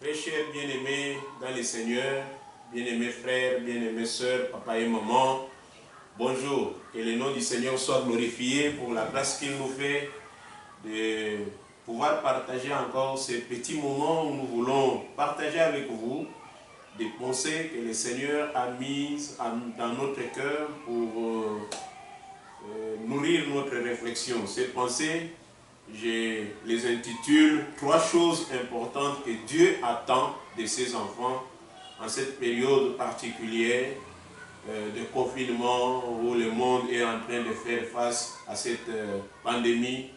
Très chers bien-aimés dans le Seigneur, bien-aimés frères, bien-aimés sœurs, papa et maman, bonjour. Que le nom du Seigneur soit glorifié pour la grâce qu'il nous fait de pouvoir partager encore ces petits moments où nous voulons partager avec vous des pensées que le Seigneur a mises dans notre cœur pour nourrir notre réflexion. Ces pensées, je les intitule « Trois choses importantes que Dieu attend de ses enfants en cette période particulière de confinement où le monde est en train de faire face à cette pandémie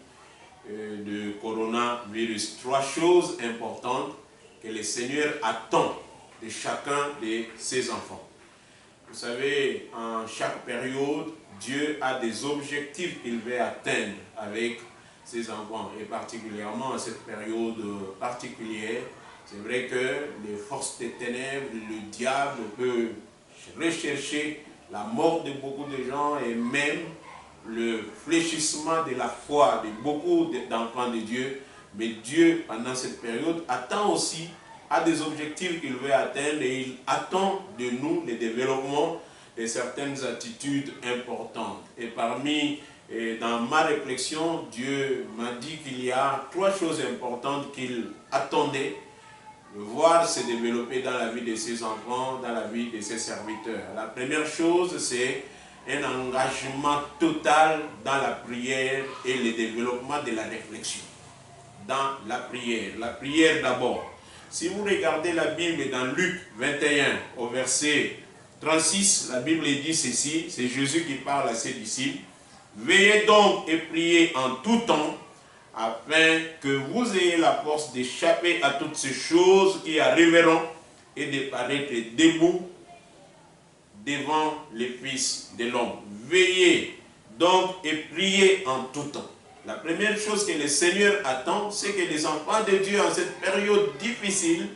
de coronavirus. » Trois choses importantes que le Seigneur attend de chacun de ses enfants. Vous savez, en chaque période, Dieu a des objectifs qu'il veut atteindre avec ses enfants. Et particulièrement en cette période particulière, c'est vrai que les forces des ténèbres, le diable peut rechercher la mort de beaucoup de gens et même le fléchissement de la foi de beaucoup d'enfants de Dieu. Mais Dieu, pendant cette période, attend aussi a des objectifs qu'il veut atteindre et il attend de nous le développement de certaines attitudes importantes. Et dans ma réflexion, Dieu m'a dit qu'il y a trois choses importantes qu'il attendait de voir se développer dans la vie de ses enfants, dans la vie de ses serviteurs. La première chose, c'est un engagement total dans la prière et le développement de la réflexion. Dans la prière d'abord. Si vous regardez la Bible dans Luc 21, au verset 36, la Bible dit ceci, c'est Jésus qui parle à ses disciples. « Veillez donc et priez en tout temps, afin que vous ayez la force d'échapper à toutes ces choses qui arriveront et de paraître debout devant les fils de l'homme. » Veillez donc et priez en tout temps. La première chose que le Seigneur attend, c'est que les enfants de Dieu en cette période difficile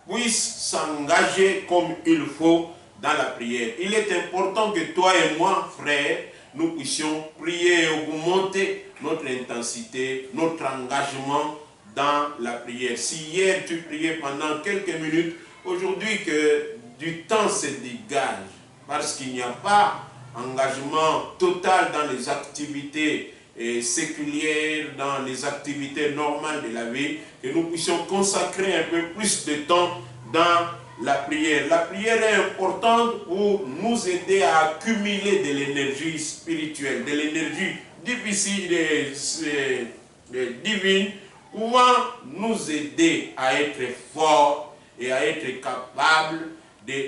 puissent s'engager comme il faut dans la prière. Il est important que toi et moi, frères, nous puissions prier et augmenter notre intensité, notre engagement dans la prière. Si hier tu priais pendant quelques minutes, aujourd'hui que du temps se dégage, parce qu'il n'y a pas engagement total dans les activités séculières, dans les activités normales de la vie, que nous puissions consacrer un peu plus de temps dans la prière. La prière est importante pour nous aider à accumuler de l'énergie spirituelle, de l'énergie difficile et divine, pouvant nous aider à être forts et à être capables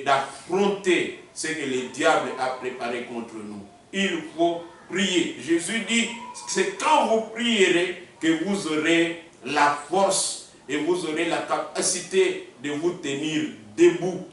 d'affronter ce que le diable a préparé contre nous. Il faut prier. Jésus dit, c'est quand vous prierez que vous aurez la force et vous aurez la capacité de vous tenir debout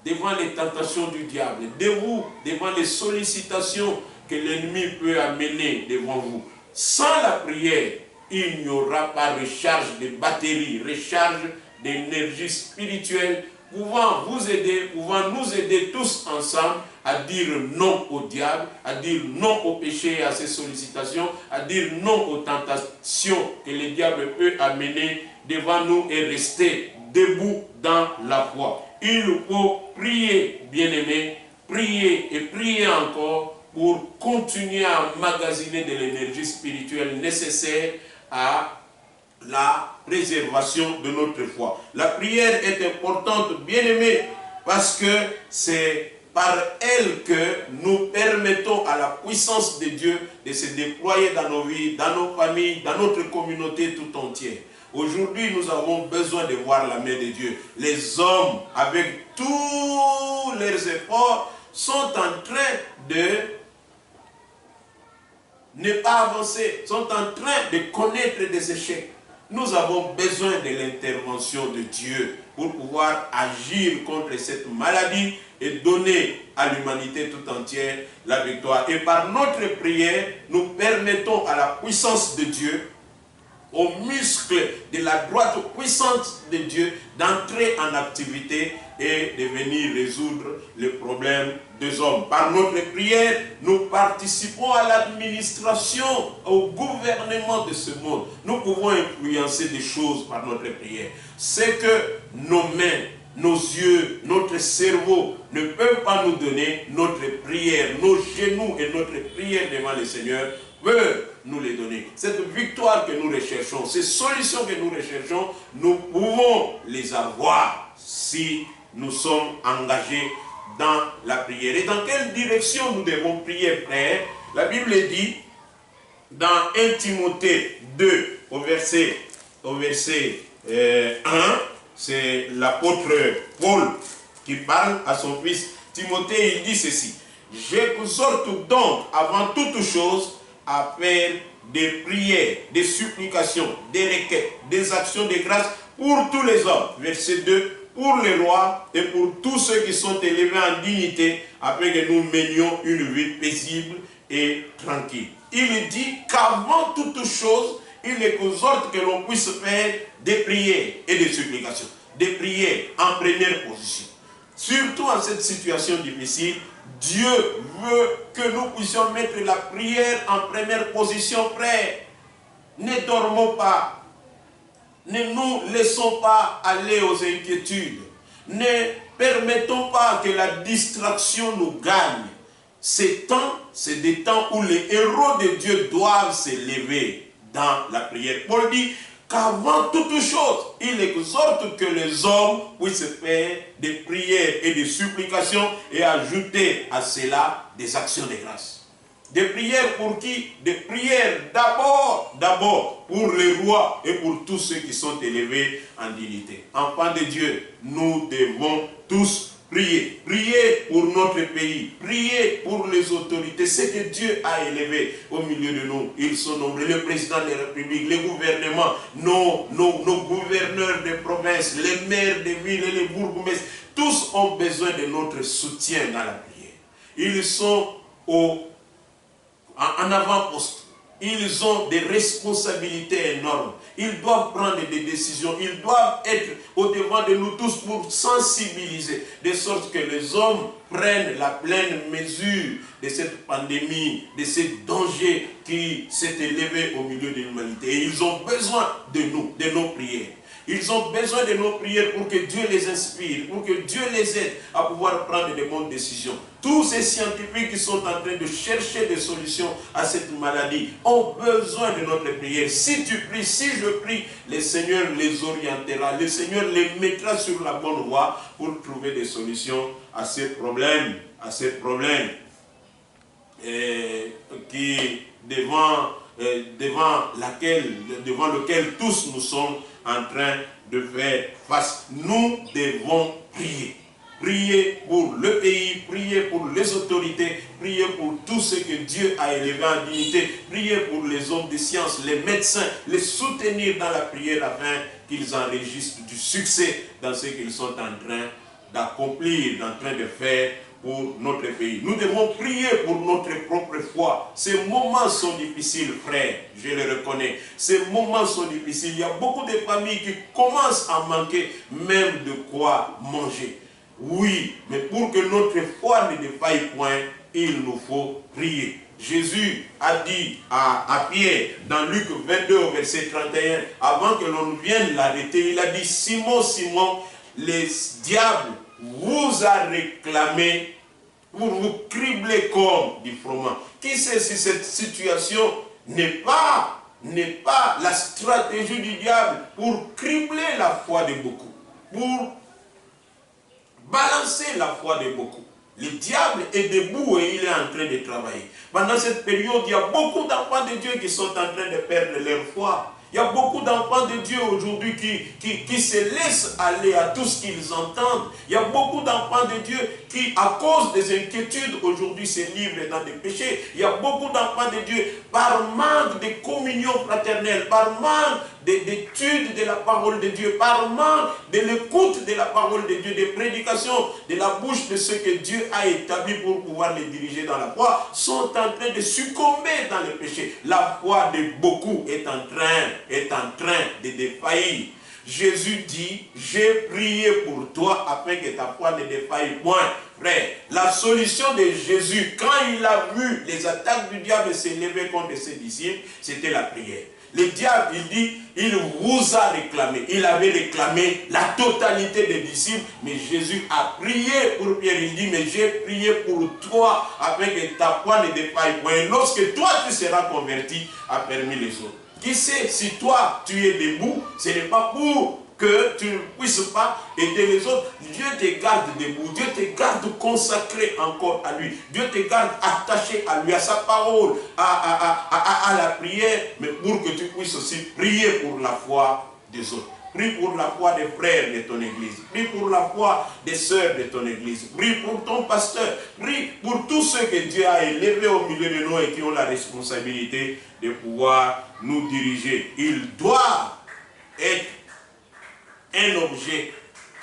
devant les tentations du diable, debout devant les sollicitations que l'ennemi peut amener devant vous. Sans la prière, il n'y aura pas recharge de batterie, recharge d'énergie spirituelle, pouvant vous aider, pouvant nous aider tous ensemble à dire non au diable, à dire non au péché et à ses sollicitations, à dire non aux tentations que le diable peut amener devant nous et rester debout dans la foi. Il faut prier, bien-aimés, prier et prier encore pour continuer à emmagasiner de l'énergie spirituelle nécessaire à la préservation de notre foi. La prière est importante, bien-aimés, parce que c'est par elle que nous permettons à la puissance de Dieu de se déployer dans nos vies, dans nos familles, dans notre communauté tout entière. Aujourd'hui, nous avons besoin de voir la main de Dieu. Les hommes, avec tous leurs efforts, sont en train de ne pas avancer, sont en train de connaître des échecs. Nous avons besoin de l'intervention de Dieu pour pouvoir agir contre cette maladie et donner à l'humanité tout entière la victoire. Et par notre prière, nous permettons à la puissance de Dieu, aux muscles de la droite puissante de Dieu, d'entrer en activité et de venir résoudre les problèmes des hommes. Par notre prière, nous participons à l'administration, au gouvernement de ce monde. Nous pouvons influencer des choses par notre prière. C'est que nos mains, nos yeux, notre cerveau ne peuvent pas nous donner, notre prière, nos genoux et notre prière devant le Seigneur peuvent nous les donner. Cette victoire que nous recherchons, ces solutions que nous recherchons, nous pouvons les avoir si nous sommes engagés dans la prière. Et dans quelle direction nous devons prier, frère? La Bible dit dans 1 Timothée 2 au verset 1, c'est l'apôtre Paul qui parle à son fils Timothée. Il dit ceci: j'exhorte donc avant toute chose à faire des prières, des supplications, des requêtes, des actions de grâce pour tous les hommes. Verset 2, pour les rois et pour tous ceux qui sont élevés en dignité, afin que nous menions une vie paisible et tranquille. Il dit qu'avant toute chose, il exhorte que l'on puisse faire des prières et des supplications. Des prières en première position. Surtout en cette situation difficile, Dieu veut que nous puissions mettre la prière en première position, frère. Ne dormons pas. Ne nous laissons pas aller aux inquiétudes. Ne permettons pas que la distraction nous gagne. Ces temps, c'est des temps où les héros de Dieu doivent s'élever dans la prière. Paul dit qu'avant toute chose, il exhorte que les hommes puissent faire des prières et des supplications et ajouter à cela des actions de grâce. Des prières pour qui? Des prières d'abord pour les rois et pour tous ceux qui sont élevés en dignité. Enfants de Dieu, nous devons tous prier. Prier pour notre pays. Prier pour les autorités. Ce que Dieu a élevé au milieu de nous. Ils sont nombreux. Le président de la République, les gouvernements, nos gouverneurs de province, les maires de villes et les bourgmestres, tous ont besoin de notre soutien dans la prière. Ils sont en avant-poste. Ils ont des responsabilités énormes. Ils doivent prendre des décisions. Ils doivent être au devant de nous tous pour sensibiliser, de sorte que les hommes prennent la pleine mesure de cette pandémie, de ce danger qui s'est élevé au milieu de l'humanité. Et ils ont besoin de nous, de nos prières. Ils ont besoin de nos prières pour que Dieu les inspire, pour que Dieu les aide à pouvoir prendre de bonnes décisions. Tous ces scientifiques qui sont en train de chercher des solutions à cette maladie ont besoin de notre prière. Si tu pries, si je prie, le Seigneur les orientera, le Seigneur les mettra sur la bonne voie pour trouver des solutions à ces problèmes, devant lequel tous nous sommes en train de faire face. Nous devons prier. Prier pour le pays, prier pour les autorités, prier pour tous ceux que Dieu a élevés en dignité, prier pour les hommes de science, les médecins, les soutenir dans la prière afin qu'ils enregistrent du succès dans ce qu'ils sont en train d'accomplir, en train de faire pour notre pays. Nous devons prier pour notre propre foi. Ces moments sont difficiles, frère, je le reconnais. Ces moments sont difficiles. Il y a beaucoup de familles qui commencent à manquer même de quoi manger. Oui, mais pour que notre foi ne défaille point, il nous faut prier. Jésus a dit à Pierre, dans Luc 22 au verset 31, avant que l'on vienne l'arrêter, il a dit: Simon, Simon, les diables vous a réclamé pour vous cribler comme du froment. Qui sait si cette situation n'est pas la stratégie du diable pour cribler la foi de beaucoup, pour balancer la foi de beaucoup. Le diable est debout et il est en train de travailler. Pendant cette période, il y a beaucoup d'enfants de Dieu qui sont en train de perdre leur foi. Il y a beaucoup d'enfants de Dieu aujourd'hui qui se laissent aller à tout ce qu'ils entendent. Il y a beaucoup d'enfants de Dieu qui, à cause des inquiétudes, aujourd'hui se livrent dans des péchés. Il y a beaucoup d'enfants de Dieu, par manque de communion fraternelle, par manque d'étude de la parole de Dieu, par manque de l'écoute de la parole de Dieu, des prédications de la bouche de ceux que Dieu a établis pour pouvoir les diriger dans la foi, sont en train de succomber dans le péché. La foi de beaucoup est en train de défaillir. Jésus dit, j'ai prié pour toi afin que ta foi ne défaille point. Frère, la solution de Jésus, quand il a vu les attaques du diable s'élever contre ses disciples, c'était la prière. Le diable, il dit, il vous a réclamé. Il avait réclamé la totalité des disciples, mais Jésus a prié pour Pierre. Il dit, mais j'ai prié pour toi, afin que ta foi ne défaille point. Et lorsque toi, tu seras converti, a permis les autres. Qui sait, si toi, tu es debout, ce n'est pas pour que tu ne puisses pas aider les autres. Dieu te garde debout, Dieu te garde consacré encore à lui. Dieu te garde attaché à lui, à sa parole, à la prière, mais pour que tu puisses aussi prier pour la foi des autres. Prie pour la foi des frères de ton église. Prie pour la foi des sœurs de ton église. Prie pour ton pasteur. Prie pour tous ceux que Dieu a élevés au milieu de nous et qui ont la responsabilité de pouvoir nous diriger. Ils doivent être un objet,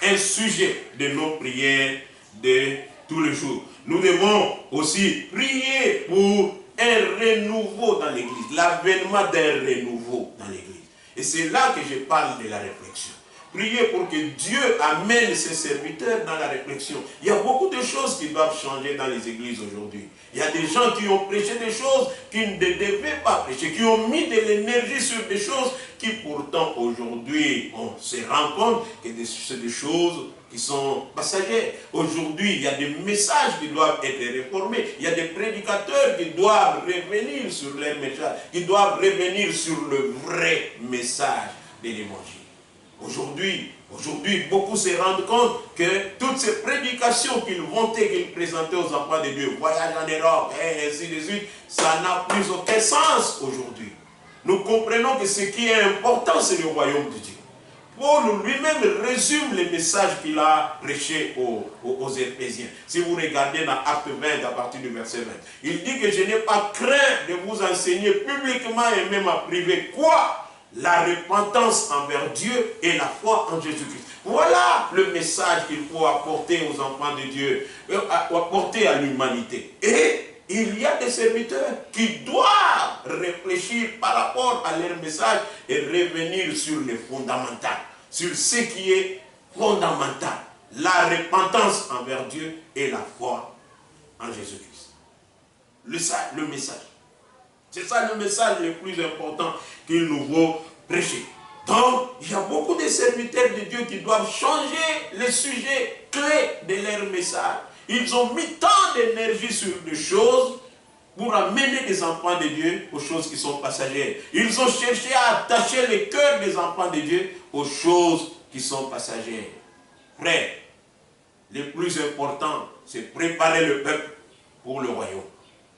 un sujet de nos prières de tous les jours. Nous devons aussi prier pour un renouveau dans l'église, l'avènement d'un renouveau dans l'église. Et c'est là que je parle de la réflexion. Priez pour que Dieu amène ses serviteurs dans la réflexion. Il y a beaucoup de choses qui doivent changer dans les églises aujourd'hui. Il y a des gens qui ont prêché des choses qu'ils ne devaient pas prêcher, qui ont mis de l'énergie sur des choses qui pourtant aujourd'hui, on se rend compte que c'est des choses qui sont passagères. Aujourd'hui, il y a des messages qui doivent être réformés. Il y a des prédicateurs qui doivent revenir sur leur message, qui doivent revenir sur le vrai message de l'évangile. Aujourd'hui, beaucoup se rendent compte que toutes ces prédications qu'ils vantaient, qu'ils présentaient aux enfants de Dieu, voyage en Europe, et ainsi de suite, ça n'a plus aucun sens aujourd'hui. Nous comprenons que ce qui est important, c'est le royaume de Dieu. Paul lui-même résume les messages qu'il a prêchés aux Éphésiens. Si vous regardez dans Acte 20, à partir du verset 20, il dit que je n'ai pas craint de vous enseigner publiquement et même en privé. Quoi? La repentance envers Dieu et la foi en Jésus-Christ. Voilà le message qu'il faut apporter aux enfants de Dieu, apporter à l'humanité. Et il y a des serviteurs qui doivent réfléchir par rapport à leur message et revenir sur les fondamentaux, sur ce qui est fondamental. La repentance envers Dieu et la foi en Jésus-Christ. Le message. C'est ça le message le plus important qu'il nous faut prêcher. Donc, il y a beaucoup de serviteurs de Dieu qui doivent changer les sujets clés de leur message. Ils ont mis tant d'énergie sur des choses pour amener des enfants de Dieu aux choses qui sont passagères. Ils ont cherché à attacher le cœur des enfants de Dieu aux choses qui sont passagères. Frère, le plus important, c'est préparer le peuple pour le royaume.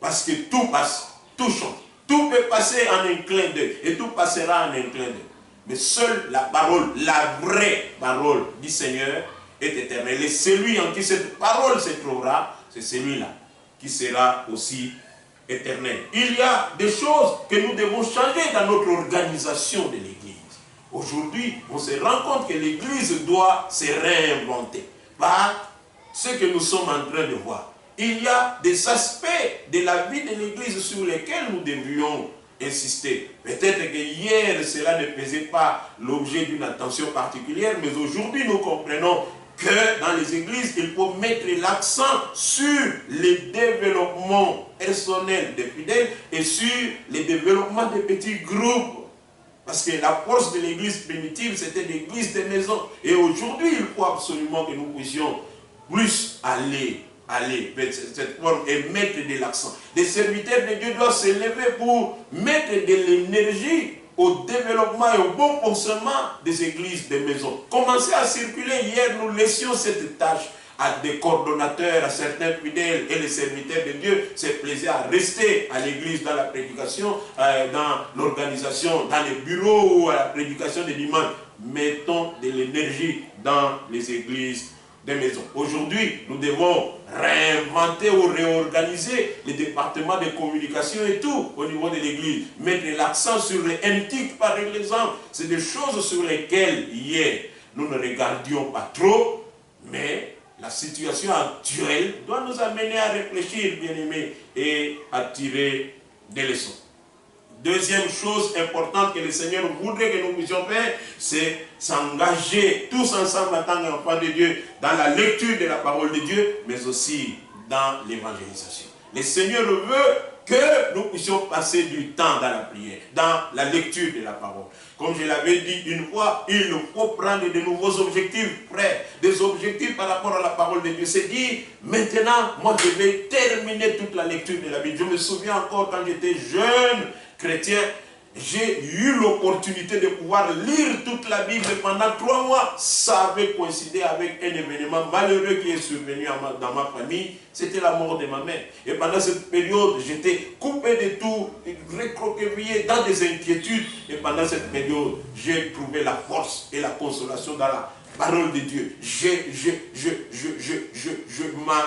Parce que tout passe, tout change. Tout peut passer en un clin d'œil et tout passera en un clin d'œil. Mais seule la parole, la vraie parole du Seigneur est éternelle. Et celui en qui cette parole se trouvera, c'est celui-là qui sera aussi éternel. Il y a des choses que nous devons changer dans notre organisation de l'Église. Aujourd'hui, on se rend compte que l'Église doit se réinventer par ce que nous sommes en train de voir. Il y a des aspects de la vie de l'Église sur lesquels nous devrions insister. Peut-être que hier, cela ne faisait pas l'objet d'une attention particulière, mais aujourd'hui, nous comprenons que dans les églises, il faut mettre l'accent sur le développement personnel des fidèles et sur le développement des petits groupes. Parce que la force de l'église primitive, c'était l'église des maisons. Et aujourd'hui, il faut absolument que nous puissions plus aller vers cette forme et mettre de l'accent. Les serviteurs de Dieu doivent se lever pour mettre de l'énergie au développement et au bon fonctionnement des églises, des maisons. Commencez à circuler. Hier, nous laissions cette tâche à des coordonnateurs, à certains fidèles et les serviteurs de Dieu se plaisaient à rester à l'église dans la prédication, dans l'organisation, dans les bureaux ou à la prédication des dimanches. Mettons de l'énergie dans les églises des maisons. Aujourd'hui, nous devons réinventer ou réorganiser les départements de communication et tout au niveau de l'église. Mettre l'accent sur les NTIC par exemple. C'est des choses sur lesquelles hier nous ne regardions pas trop, mais la situation actuelle doit nous amener à réfléchir, bien-aimés, et à tirer des leçons. Deuxième chose importante que le Seigneur voudrait que nous puissions faire, c'est s'engager tous ensemble en tant qu'enfants de Dieu dans la lecture de la parole de Dieu, mais aussi dans l'évangélisation. Le Seigneur veut que nous puissions passer du temps dans la prière, dans la lecture de la parole. Comme je l'avais dit une fois, il nous faut prendre de nouveaux objectifs, frère, des objectifs par rapport à la parole de Dieu. C'est dire, maintenant, moi je vais terminer toute la lecture de la Bible. Je me souviens encore quand j'étais jeune chrétien, j'ai eu l'opportunité de pouvoir lire toute la Bible pendant 3 mois. Ça avait coïncidé avec un événement malheureux qui est survenu dans ma famille. C'était la mort de ma mère. Et pendant cette période, j'étais coupé de tout, recroquevillé dans des inquiétudes. Et pendant cette période, j'ai trouvé la force et la consolation dans la parole de Dieu. Je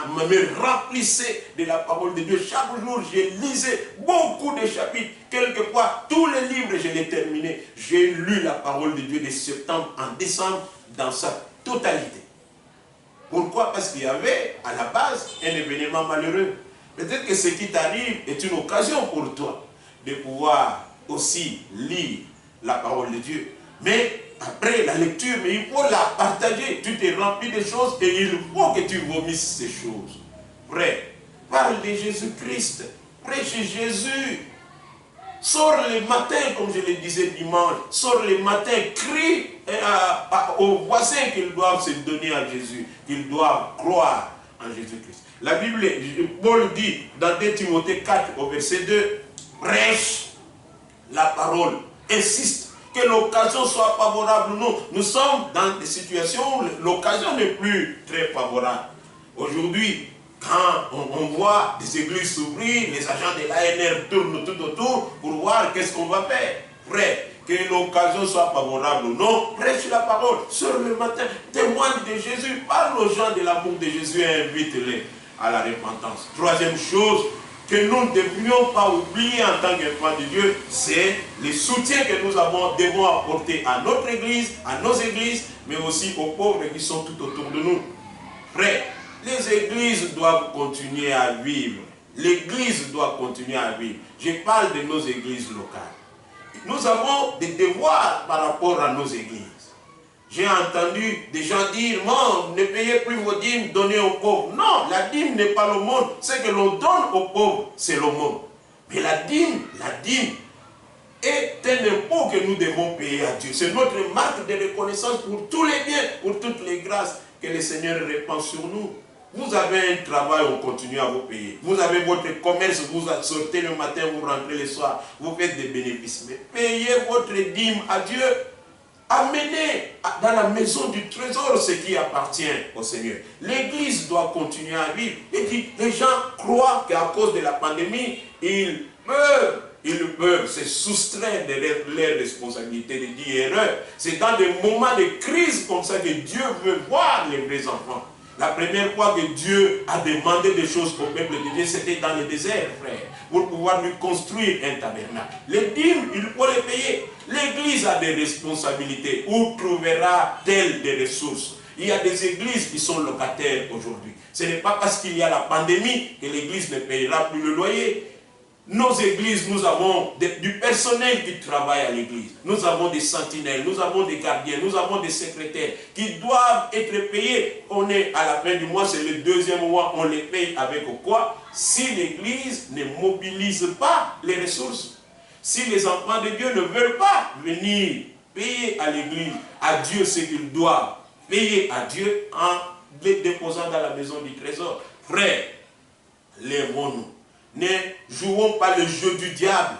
me remplissais de la parole de Dieu. Chaque jour, je lisais beaucoup de chapitres. Quelquefois, tous les livres, je les terminais. J'ai lu la parole de Dieu de septembre en décembre dans sa totalité. Pourquoi? Parce qu'il y avait à la base un événement malheureux. Peut-être que ce qui t'arrive est une occasion pour toi de pouvoir aussi lire la parole de Dieu. Mais après la lecture, mais il faut la partager. Tu t'es rempli de choses et il faut que tu vomisses ces choses. Frère, parle de Jésus-Christ. Prêche Jésus. Sors le matin, comme je le disais dimanche. Sors le matin, crie aux voisins qu'ils doivent se donner à Jésus. Qu'ils doivent croire en Jésus-Christ. La Bible, Paul dit dans 2 Timothée 4 au verset 2, prêche la parole. Insiste. Que l'occasion soit favorable. Nous sommes dans des situations où l'occasion n'est plus très favorable. Aujourd'hui, quand on voit des églises s'ouvrir, les agents de l'ANR tournent tout autour pour voir qu'est-ce qu'on va faire. Frère, que l'occasion soit favorable ou non, prêche la parole. Sur le matin, témoigne de Jésus, parle aux gens de l'amour de Jésus et invite-les à la repentance. Troisième chose que nous ne devrions pas oublier en tant qu'enfants de Dieu, c'est le soutien que nous devons apporter à notre église, à nos églises, mais aussi aux pauvres qui sont tout autour de nous. Frère, les églises doivent continuer à vivre. L'église doit continuer à vivre. Je parle de nos églises locales. Nous avons des devoirs par rapport à nos églises. J'ai entendu des gens dire, non, ne payez plus vos dîmes, donnez aux pauvres. Non, la dîme n'est pas le monde. Ce que l'on donne aux pauvres, c'est le monde. Mais la dîme est un impôt que nous devons payer à Dieu. C'est notre marque de reconnaissance pour tous les biens, pour toutes les grâces que le Seigneur répand sur nous. Vous avez un travail, on continue à vous payer. Vous avez votre commerce, vous sortez le matin, vous rentrez le soir, vous faites des bénéfices. Mais payez votre dîme à Dieu. Amenez dans la maison du trésor ce qui appartient au Seigneur. L'Église doit continuer à vivre. Et dit, les gens croient qu'à cause de la pandémie, ils peuvent se soustraire de leurs responsabilités, de dire erreur. C'est dans des moments de crise comme ça que Dieu veut voir les vrais enfants. La première fois que Dieu a demandé des choses au peuple de Dieu, c'était dans le désert, frère, pour pouvoir lui construire un tabernacle. Les dîmes, il faut les payer. L'Église a des responsabilités. Où trouvera-t-elle des ressources? Il y a des églises qui sont locataires aujourd'hui. Ce n'est pas parce qu'il y a la pandémie que l'Église ne payera plus le loyer. Nos églises, nous avons du personnel qui travaille à l'église. Nous avons des sentinelles, nous avons des gardiens, nous avons des secrétaires qui doivent être payés. On est à la fin du mois, c'est le deuxième mois, on les paye avec quoi? Si l'église ne mobilise pas les ressources, si les enfants de Dieu ne veulent pas venir payer à l'église, à Dieu ce qu'ils doivent payer à Dieu en les déposant dans la maison du trésor. Frère, lèvons-nous. Ne jouons pas le jeu du diable.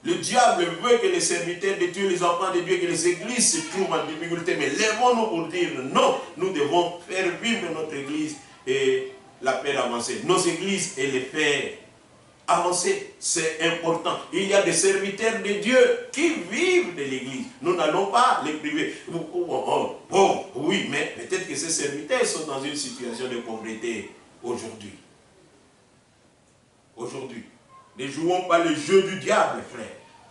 Le diable veut que les serviteurs de Dieu, les enfants de Dieu, que les églises se trouvent en difficulté. Mais lèvons-nous pour dire non, nous devons faire vivre notre église et la faire avancer. Nos églises et les faire avancer, c'est important. Il y a des serviteurs de Dieu qui vivent de l'église. Nous n'allons pas les priver. Oui, mais peut-être que ces serviteurs sont dans une situation de pauvreté aujourd'hui. Aujourd'hui, ne jouons pas le jeu du diable, frère.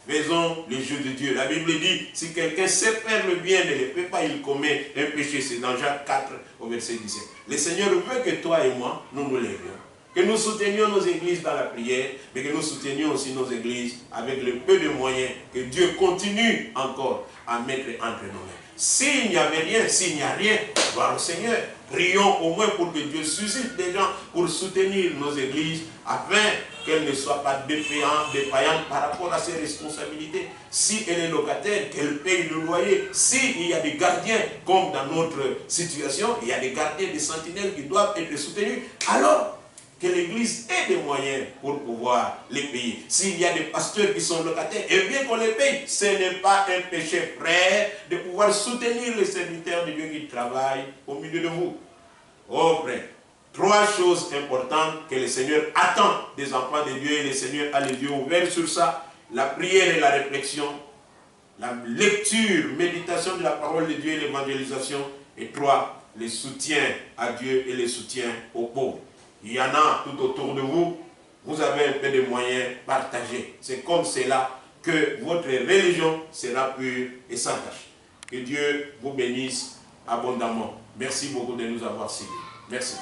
Faisons le jeu de Dieu. La Bible dit, si quelqu'un sait faire le bien, ne le fait pas, il commet un péché. C'est dans Jacques 4, au verset 17. Le Seigneur veut que toi et moi, nous nous lévions. que nous soutenions nos églises dans la prière, mais que nous soutenions aussi nos églises avec le peu de moyens que Dieu continue encore à mettre entre nos mains. S'il n'y avait rien, s'il n'y a rien, gloire au Seigneur. Prions au moins pour que Dieu suscite des gens pour soutenir nos églises afin qu'elles ne soient pas défaillantes par rapport à ses responsabilités. Si elle est locataire, qu'elle paye le loyer. S'il y a des gardiens, comme dans notre situation, il y a des gardiens, des sentinelles qui doivent être soutenus, alors que l'Église ait des moyens pour pouvoir les payer. S'il y a des pasteurs qui sont locataires, et bien qu'on les paye, ce n'est pas un péché, frère, de pouvoir soutenir les serviteurs de Dieu qui travaillent au milieu de vous. Oh frère, 3 choses importantes que le Seigneur attend des enfants de Dieu, et le Seigneur a les yeux ouverts sur ça: la prière et la réflexion, la lecture, méditation de la parole de Dieu et l'évangélisation, et 3, le soutien à Dieu et le soutien aux pauvres. Il y en a tout autour de vous, vous avez un peu de moyens partagés. C'est comme cela que votre religion sera pure et sans tache. Que Dieu vous bénisse abondamment. Merci beaucoup de nous avoir suivis. Merci.